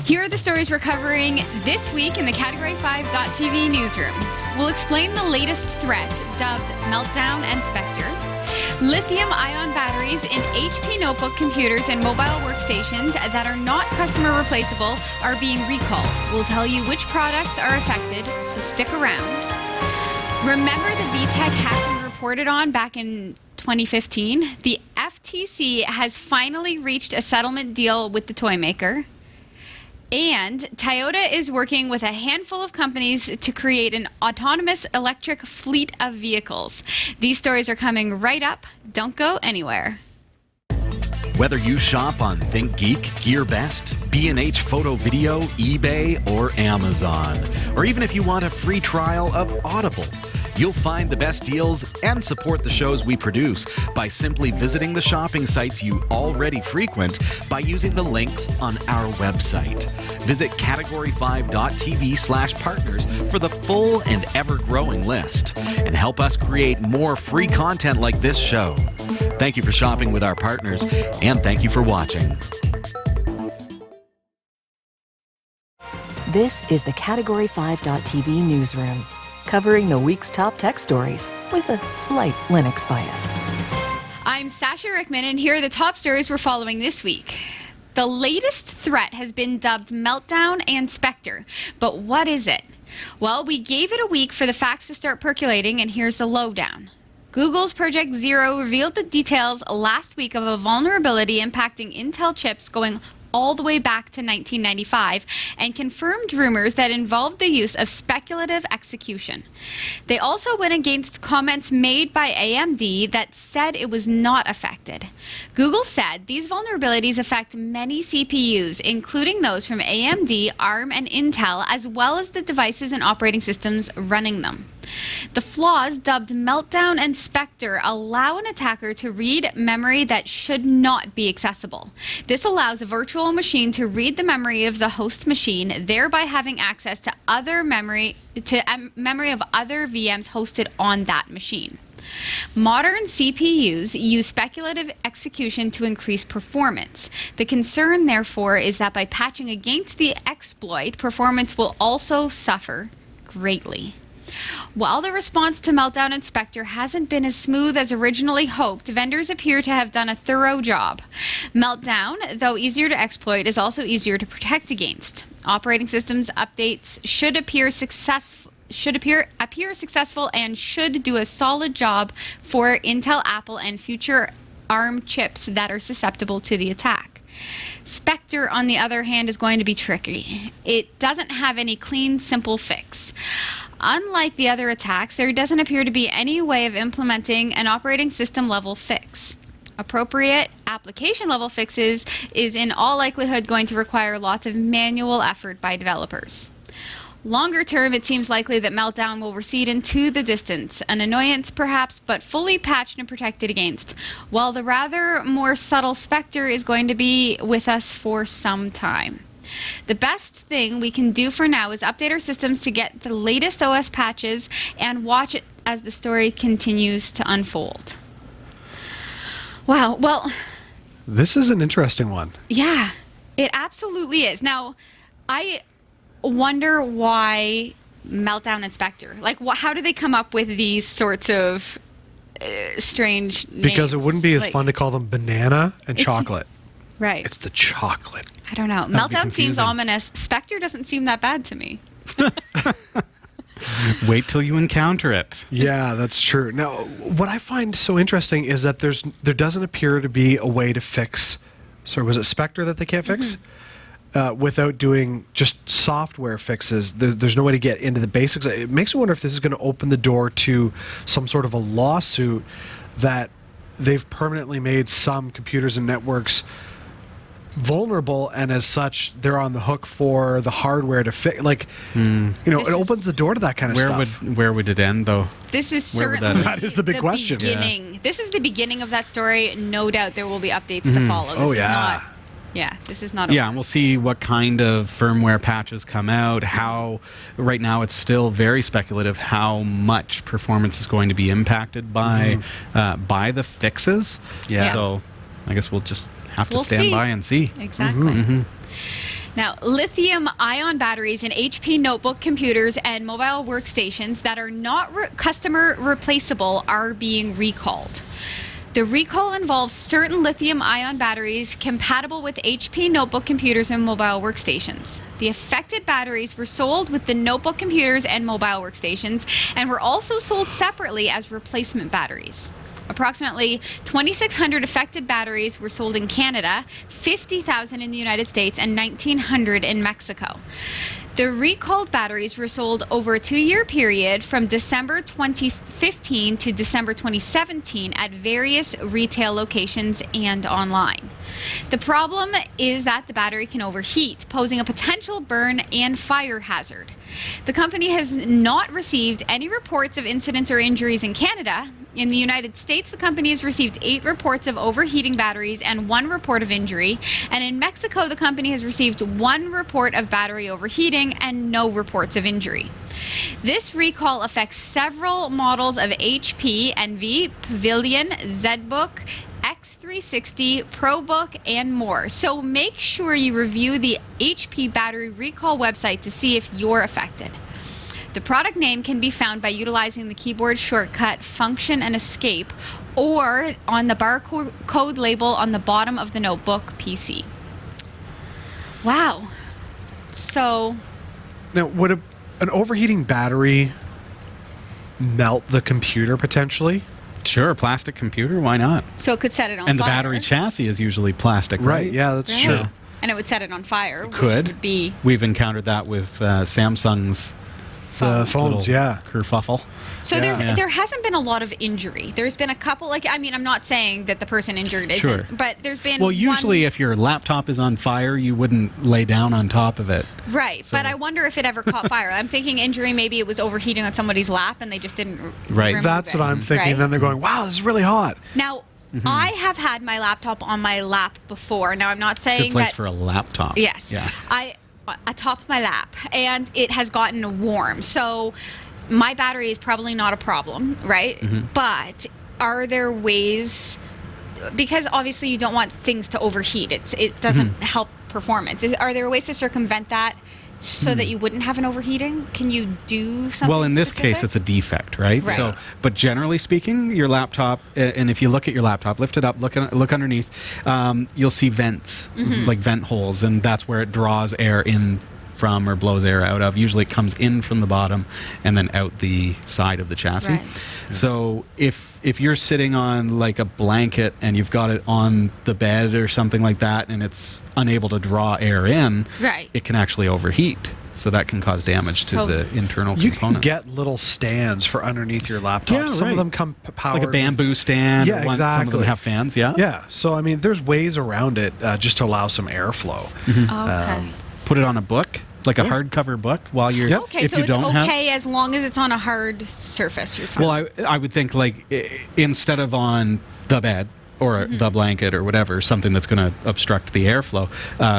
Here are the stories we're covering this week in the Category 5.tv newsroom. We'll explain the latest threat, dubbed Meltdown and Spectre. Lithium-ion batteries in HP notebook computers and mobile workstations that are not customer replaceable are being recalled. We'll tell you which products are affected, so stick around. Remember the VTech hack we reported on back in 2015? The FTC has finally reached a settlement deal with the toymaker. And Toyota is working with a handful of companies to create an autonomous electric fleet of vehicles. These stories are coming right up. Don't go anywhere. Whether you shop on ThinkGeek, GearBest, B&H Photo Video, eBay, or Amazon, or even if you want a free trial of Audible, you'll find the best deals and support the shows we produce by simply visiting the shopping sites you already frequent by using the links on our website. Visit category5.tv/partners for the full and ever-growing list and help us create more free content like this show. Thank you for shopping with our partners, and thank you for watching. This is the Category 5.tv newsroom, covering the week's top tech stories with a slight Linux bias. I'm Sasha Rickman, and here are the top stories we're following this week. The latest threat has been dubbed Meltdown and Spectre, but what is it? Well, we gave it a week for the facts to start percolating, and here's the lowdown. Google's Project Zero revealed the details last week of a vulnerability impacting Intel chips going all the way back to 1995 and confirmed rumors that involved the use of speculative execution. They also went against comments made by AMD that said it was not affected. Google said these vulnerabilities affect many CPUs, including those from AMD, ARM, and Intel, as well as the devices and operating systems running them. The flaws, dubbed Meltdown and Spectre, allow an attacker to read memory that should not be accessible. This allows a virtual machine to read the memory of the host machine, thereby having access to memory of other VMs hosted on that machine. Modern CPUs use speculative execution to increase performance. The concern, therefore, is that by patching against the exploit, performance will also suffer greatly. While the response to Meltdown and Spectre hasn't been as smooth as originally hoped, vendors appear to have done a thorough job. Meltdown, though easier to exploit, is also easier to protect against. Operating systems updates should appear successful and should do a solid job for Intel, Apple, and future ARM chips that are susceptible to the attack. Spectre, on the other hand, is going to be tricky. It doesn't have any clean, simple fix. Unlike the other attacks, there doesn't appear to be any way of implementing an operating system level fix. Appropriate application level fixes is in all likelihood going to require lots of manual effort by developers. Longer term, it seems likely that Meltdown will recede into the distance, an annoyance perhaps, but fully patched and protected against, while the rather more subtle Spectre is going to be with us for some time. The best thing we can do for now is update our systems to get the latest OS patches and watch it as the story continues to unfold. Wow, well... This is an interesting one. Yeah, it absolutely is. Now, I wonder why Meltdown and Spectre. Like, how do they come up with these sorts of strange names? Because it wouldn't be as fun to call them banana and chocolate. Right. It's the chocolate. I don't know. Meltdown seems ominous. Spectre doesn't seem that bad to me. Wait till you encounter it. Yeah, that's true. Now, what I find so interesting is that there doesn't appear to be a way to fix... Sorry, was it Spectre that they can't fix? Without doing just software fixes. There's no way to get into the basics. It makes me wonder if this is going to open the door to some sort of a lawsuit that they've permanently made some computers and networks vulnerable, and as such, they're on the hook for the hardware to fix. Like, it opens the door to that kind of stuff. Where would it end, though? This is certainly that is the big question. Beginning. Yeah. This is the beginning of that story. No doubt there will be updates to follow. This is not. Yeah, and we'll see what kind of firmware patches come out. How right now it's still very speculative how much performance is going to be impacted by the fixes. Yeah. So I guess we'll just have to stand by and see. Exactly. Now, lithium-ion batteries in HP notebook computers and mobile workstations that are not customer replaceable are being recalled. The recall involves certain lithium-ion batteries compatible with HP notebook computers and mobile workstations. The affected batteries were sold with the notebook computers and mobile workstations and were also sold separately as replacement batteries. Approximately 2,600 affected batteries were sold in Canada, 50,000 in the United States, and 1,900 in Mexico. The recalled batteries were sold over a 2-year period from December 2015 to December 2017 at various retail locations and online. The problem is that the battery can overheat, posing a potential burn and fire hazard. The company has not received any reports of incidents or injuries in Canada. In the United States, the company has received 8 reports of overheating batteries and 1 report of injury. And in Mexico, the company has received 1 report of battery overheating and no reports of injury. This recall affects several models of HP, Envy, Pavilion, ZBook, X360, ProBook, and more. So make sure you review the HP battery recall website to see if you're affected. The product name can be found by utilizing the keyboard shortcut Function and Escape or on the barcode label on the bottom of the notebook PC. Wow. So... Now, would an overheating battery melt the computer potentially? Sure, plastic computer, why not? So it could set it on And fire. the battery chassis is usually plastic, right? Yeah, that's Right. true. And it would set it on fire, which Could. would be... We've encountered that with Samsung's The phones, little yeah. kerfuffle. So Yeah. there hasn't been a lot of injury. There's been a couple, I'm not saying that the person injured isn't, Sure. but there's been Well, usually one, if your laptop is on fire, you wouldn't lay down on top of it. right, so- but I wonder if it ever caught fire. I'm thinking injury, maybe it was overheating on somebody's lap and they just didn't Right. remove That's it, what I'm thinking. right? Then they're going, wow, this is really hot. Now, I have had my laptop on my lap before. Now, I'm not Good saying place that... for a laptop. Yes. Yeah. Atop my lap, and it has gotten warm. So my battery is probably not a problem, right? But are there ways, because obviously you don't want things to overheat. It doesn't help performance. Are there ways to circumvent that so that you wouldn't have an overheating? Can you do something Well, in this case, specific? it's a defect, right? Right. So, but generally speaking, your laptop, and if you look at your laptop, lift it up, look underneath, you'll see vents, like vent holes, and that's where it draws air in from or blows air out of. Usually it comes in from the bottom and then out the side of the chassis. Right. So if you're sitting on like a blanket and you've got it on the bed or something like that and it's unable to draw air in, Right. it can actually overheat. So that can cause damage So to the internal You components. can get little stands for underneath your laptop. Yeah, Some right. of them come powered. like a bamboo stand. Yeah, or one- Some of exactly. them have fans, yeah? Yeah. So, I mean, there's ways around it just to allow some airflow. Okay. Put it on a book, like a hardcover book, while you're. Yep. Okay, if so you it's don't have, okay as long as it's on a hard surface. You're fine. well, I would think like instead of on the bed or the blanket or whatever, something that's going to obstruct the airflow.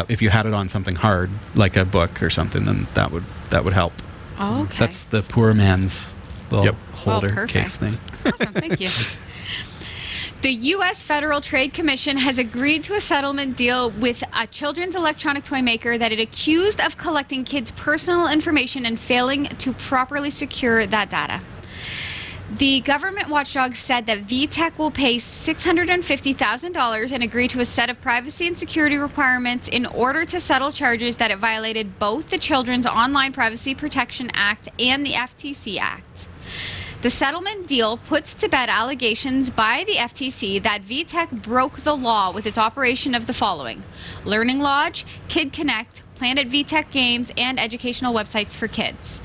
If you had it on something hard, like a book or something, then that would help. Oh, okay. That's the poor man's little holder perfect. case thing. Awesome, thank you. The U.S. Federal Trade Commission has agreed to a settlement deal with a children's electronic toy maker that it accused of collecting kids' personal information and failing to properly secure that data. The government watchdog said that VTech will pay $650,000 and agree to a set of privacy and security requirements in order to settle charges that it violated both the Children's Online Privacy Protection Act and the FTC Act. The settlement deal puts to bed allegations by the FTC that VTech broke the law with its operation of the following: Learning Lodge, Kid Connect, Planet VTech Games, and educational websites for kids.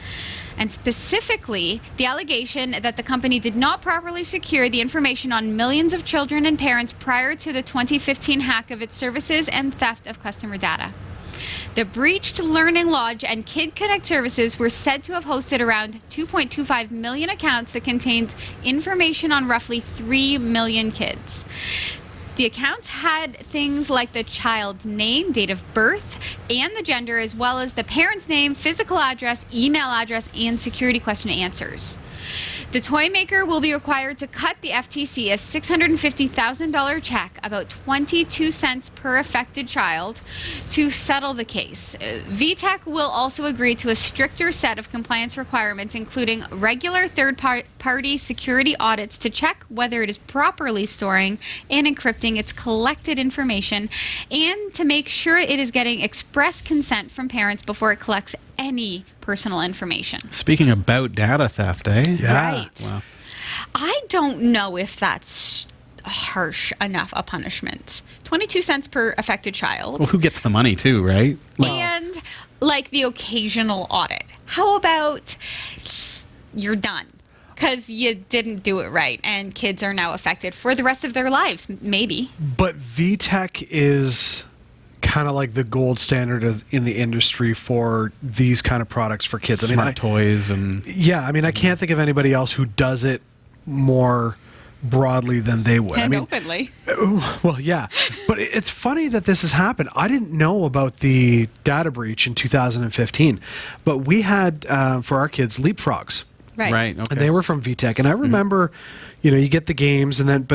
And specifically, the allegation that the company did not properly secure the information on millions of children and parents prior to the 2015 hack of its services and theft of customer data. The breached Learning Lodge and Kid Connect services were said to have hosted around 2.25 million accounts that contained information on roughly 3 million kids. The accounts had things like the child's name, date of birth, and the gender, as well as the parent's name, physical address, email address, and security question answers. The toy maker will be required to cut the FTC a $650,000 check, about 22 cents per affected child, to settle the case. VTech will also agree to a stricter set of compliance requirements, including regular third-party security audits to check whether it is properly storing and encrypting its collected information, and to make sure it is getting express consent from parents before it collects any personal information. Speaking about data theft, eh? Yeah. Right. Wow. I don't know if that's harsh enough a punishment. 22 cents per affected child. Well, who gets the money too, right? And like the occasional audit. How about you're done because you didn't do it right and kids are now affected for the rest of their lives, maybe. But VTech is kind of like the gold standard in the industry for these kind of products for kids. Smart toys and... Yeah, I mean, I can't think of anybody else who does it more broadly than they would. And I mean, openly. well, yeah. But it's funny that this has happened. I didn't know about the data breach in 2015, but we had, for our kids, leapfrogs. Right. Okay. And they were from VTech. And I remember, you get the games and then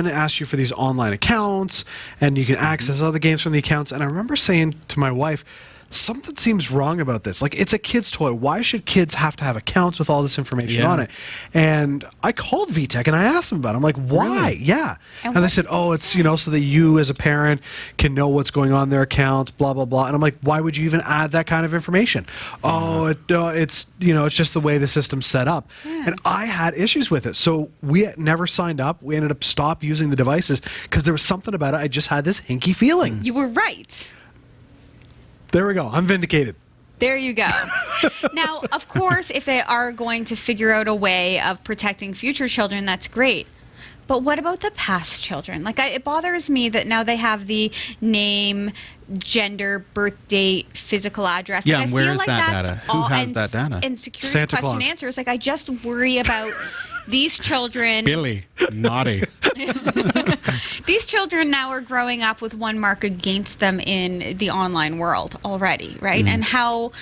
it asks you for these online accounts and you can access other games from the accounts. And I remember saying to my wife, something seems wrong about this. Like, it's a kid's toy. Why should kids have to have accounts with all this information on it? And I called VTech and I asked them about it. I'm like, why? Really? Yeah. And And they what said, did oh, they it's, say? so that you as a parent can know what's going on in their accounts, blah, blah, blah. And I'm like, why would you even add that kind of information? Oh, it's, it's just the way the system's set up. Yeah. And I had issues with it. So we never signed up. We ended up stop using the devices because there was something about it. I just had this hinky feeling. You were right. There we go. I'm vindicated. There you go. Now, of course, if they are going to figure out a way of protecting future children, that's great. But what about the past children? Like, it bothers me that now they have the name, gender, birth date, physical address. Yeah, Like, and I where feel is like that that's data? Who all, has and, that data? And security Santa question Claus. answers. Like, I just worry about these children. Billy, naughty. These children now are growing up with one mark against them in the online world already, right? And how,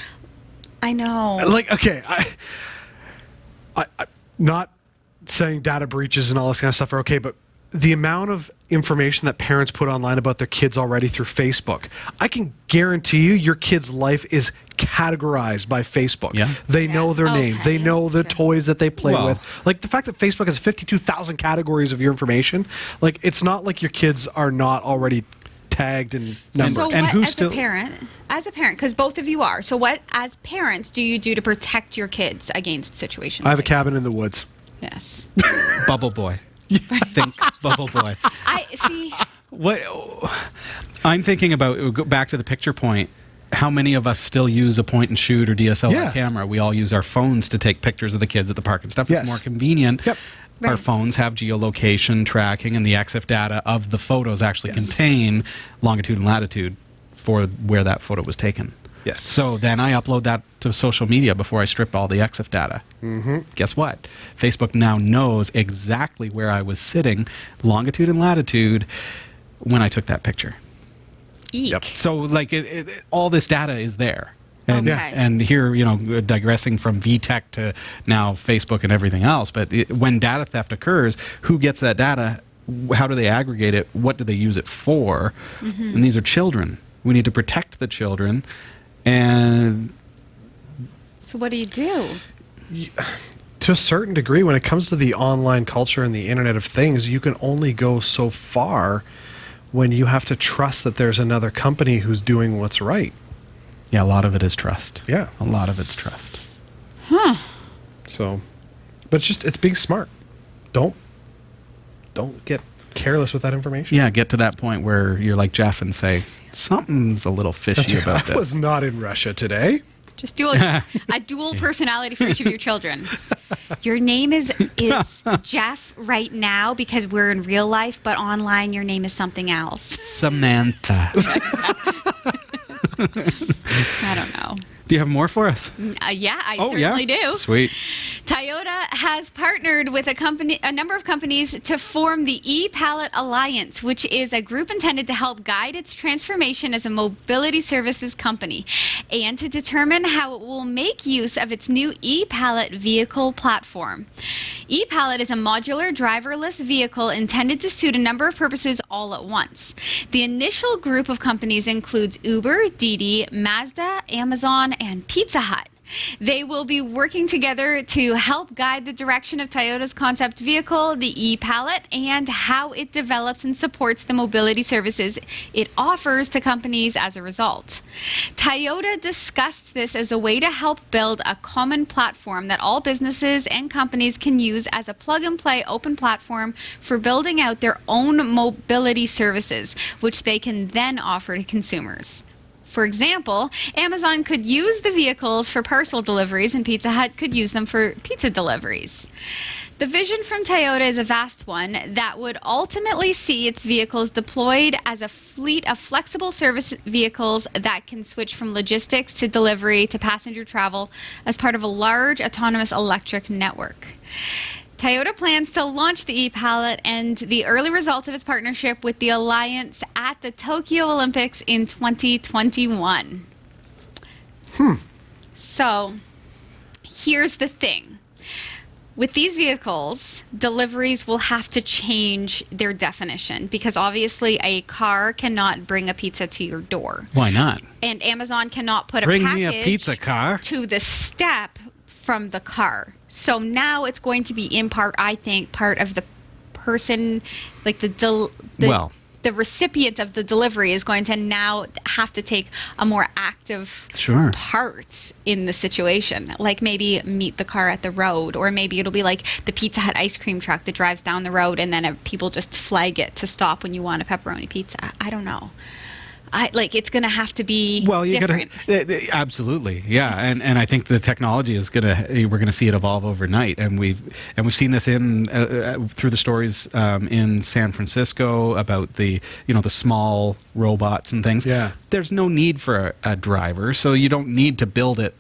I know. Like, okay, I not saying data breaches and all this kind of stuff are okay, but the amount of information that parents put online about their kids already through Facebook, I can guarantee you your kid's life is categorized by Facebook. Yeah. They know their name. Okay, They know the that's true. toys that they play Well- with. Like, the fact that Facebook has 52,000 categories of your information, like, it's not like your kids are not already tagged and numbered. So And what, who's as still- a parent, because both of you are, so what, as parents, do you do to protect your kids against situations I have a like cabin this? in the woods. Yes. Bubble boy. Think bubble boy. I see. What I'm thinking about, go back to the picture point, how many of us still use a point and shoot or DSLR Yeah. camera? We all use our phones to take pictures of the kids at the park and stuff. Yes. It's more convenient. Yep. Our Right. phones have geolocation tracking, and the EXIF data of the photos actually contain longitude and latitude for where that photo was taken. Yes. So then I upload that to social media before I strip all the EXIF data. Mm-hmm. Guess what? Facebook now knows exactly where I was sitting, longitude and latitude, when I took that picture. Eek. So, like, all this data is there. And, Okay. and here, digressing from VTech to now Facebook and everything else, but when data theft occurs, who gets that data? How do they aggregate it? What do they use it for? Mm-hmm. And these are children. We need to protect the children. And So what do you do? To a certain degree, when it comes to the online culture and the Internet of Things, you can only go so far when you have to trust that there's another company who's doing what's right. yeah, a lot of it is trust. Yeah. A lot of it's trust. So, but it's being smart. Don't get careless with that information. Yeah, get to that point where you're like Jeff and say, something's a little fishy about I was this. not in Russia today. Just do a dual personality for each of your children. Your name is Jeff right now because we're in real life, but online your name is something else. Samantha. I don't know. Do you have more for us? Yeah, I Oh, certainly yeah? do. Sweet. Toyota has partnered with a number of companies to form the e-Pallet Alliance, which is a group intended to help guide its transformation as a mobility services company and to determine how it will make use of its new e-Pallet vehicle platform. E-Pallet is a modular driverless vehicle intended to suit a number of purposes all at once. The initial group of companies includes Uber, Didi, Mazda, Amazon, and Pizza Hut. They will be working together to help guide the direction of Toyota's concept vehicle, the e-Pallet, and how it develops and supports the mobility services it offers to companies as a result. Toyota discussed this as a way to help build a common platform that all businesses and companies can use as a plug-and-play open platform for building out their own mobility services, which they can then offer to consumers. For example, Amazon could use the vehicles for parcel deliveries and Pizza Hut could use them for pizza deliveries. The vision from Toyota is a vast one that would ultimately see its vehicles deployed as a fleet of flexible service vehicles that can switch from logistics to delivery to passenger travel as part of a large autonomous electric network. Toyota plans to launch the e-Pallet and the early results of its partnership with the Alliance at the Tokyo Olympics in 2021. So, here's the thing. With these vehicles, deliveries will have to change their definition because obviously a car cannot bring a pizza to your door. Why not? And Amazon cannot put Bring a package me a pizza car. to the step from the car. So now it's going to be in part, I think, part of the person, like the recipient of the delivery is going to now have to take a more active part in the situation. Like maybe meet the car at the road, or maybe it'll be like the Pizza Hut ice cream truck that drives down the road and then people just flag it to stop when you want a pepperoni pizza. I don't know. It's going to have to be different. Absolutely, yeah, and I think the technology is we're gonna see it evolve overnight, and we've seen this in through the stories in San Francisco about the small robots and things. Yeah, there's no need for a driver, so you don't need to build it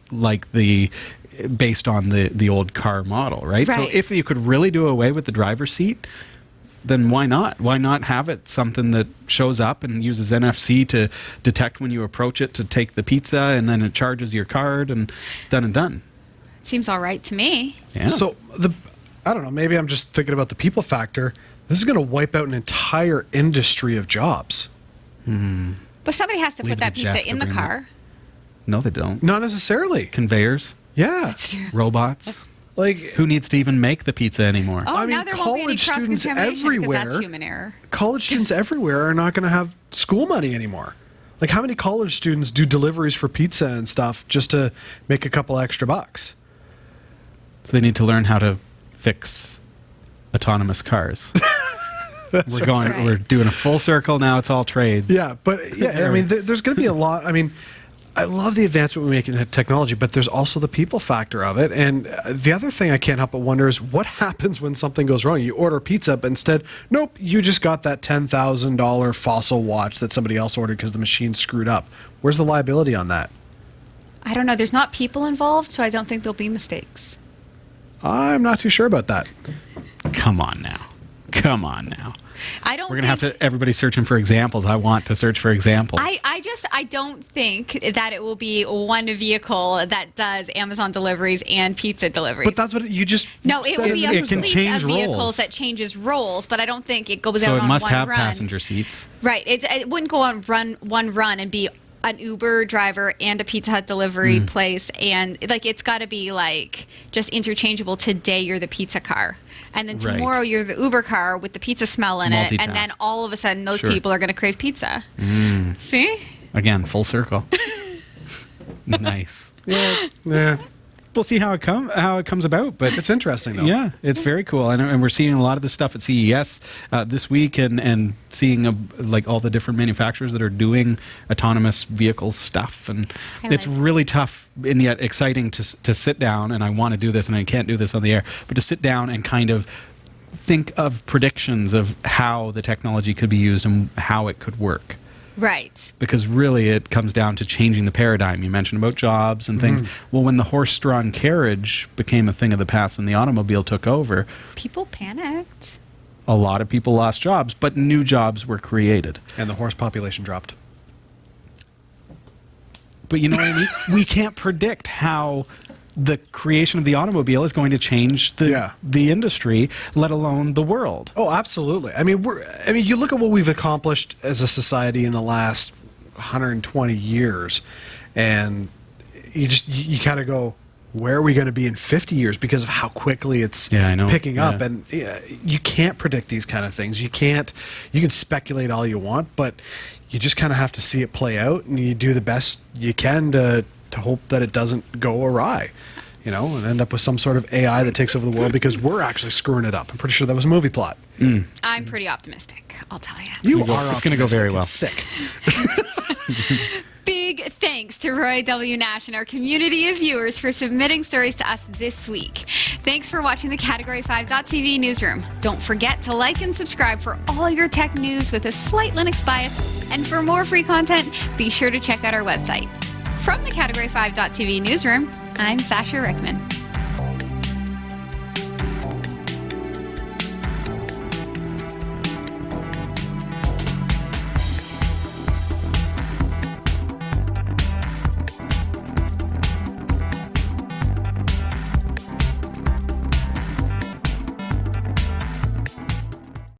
based on the old car model, right? So if you could really do away with the driver's seat, then why not? Why not have it something that shows up and uses NFC to detect when you approach it to take the pizza, and then it charges your card, and done. Seems all right to me. Yeah. So I don't know, maybe I'm just thinking about the people factor. This is going to wipe out an entire industry of jobs. But somebody has to put that pizza in the car. No, they don't. Not necessarily. Conveyors. Yeah. That's true. Robots. Like, who needs to even make the pizza anymore? Oh, now there won't be any cross-contamination because that's human error. College students everywhere are not going to have school money anymore. Like, how many college students do deliveries for pizza and stuff just to make a couple extra bucks? So they need to learn how to fix autonomous cars. We're doing a full circle now. It's all trade. Yeah, but yeah, I mean, there's going to be a lot. I mean, I love the advancement we make in technology, but there's also the people factor of it. And the other thing I can't help but wonder is what happens when something goes wrong. You order pizza, but instead, nope, you just got that $10,000 fossil watch that somebody else ordered because the machine screwed up. Where's the liability on that? I don't know. There's not people involved, so I don't think there'll be mistakes. I'm not too sure about that. Come on now. I don't. We're gonna have to. Everybody's searching for examples. I want to search for examples. I don't think that it will be one vehicle that does Amazon deliveries and pizza deliveries. But that's what you just. No, it will be a it can fleet change of vehicles roles. that changes roles. But I don't think it goes out so on it must one have run. passenger seats. Right. It wouldn't go on one run and be an Uber driver and a Pizza Hut delivery place, and it's got to be just interchangeable. Today you're the pizza car, and then tomorrow you're the Uber car with the pizza smell in it, and then all of a sudden those people are going to crave pizza. See? Again, full circle. Nice. Yeah. We'll see how it comes about, but It's interesting, though. yeah, it's very cool, and we're seeing a lot of this stuff at CES this week, and seeing all the different manufacturers that are doing autonomous vehicle stuff, and it's really tough and yet exciting to sit down. And I want to do this, and I can't do this on the air, but to sit down and kind of think of predictions of how the technology could be used and how it could work. Right. Because really it comes down to changing the paradigm. You mentioned about jobs and things. Well, when the horse-drawn carriage became a thing of the past and the automobile took over, People panicked. a lot of people lost jobs, but new jobs were created. And the horse population dropped. But you know what I mean? We can't predict how the creation of the automobile is going to change the industry, let alone the world. Oh, absolutely. I mean, you look at what we've accomplished as a society in the last 120 years, and you kind of go, where are we going to be in 50 years because of how quickly it's picking up? And you can't predict these kind of things. You can speculate all you want, but you just kind of have to see it play out, and you do the best you can to hope that it doesn't go awry, and end up with some sort of AI that takes over the world because we're actually screwing it up. I'm pretty sure that was a movie plot. I'm pretty optimistic, I'll tell you. It's going to go very well. It's sick. Big thanks to Roy W. Nash and our community of viewers for submitting stories to us this week. Thanks for watching the Category 5.tv newsroom. Don't forget to like and subscribe for all your tech news with a slight Linux bias. And for more free content, be sure to check out our website. From the Category 5.tv newsroom, I'm Sasha Rickman.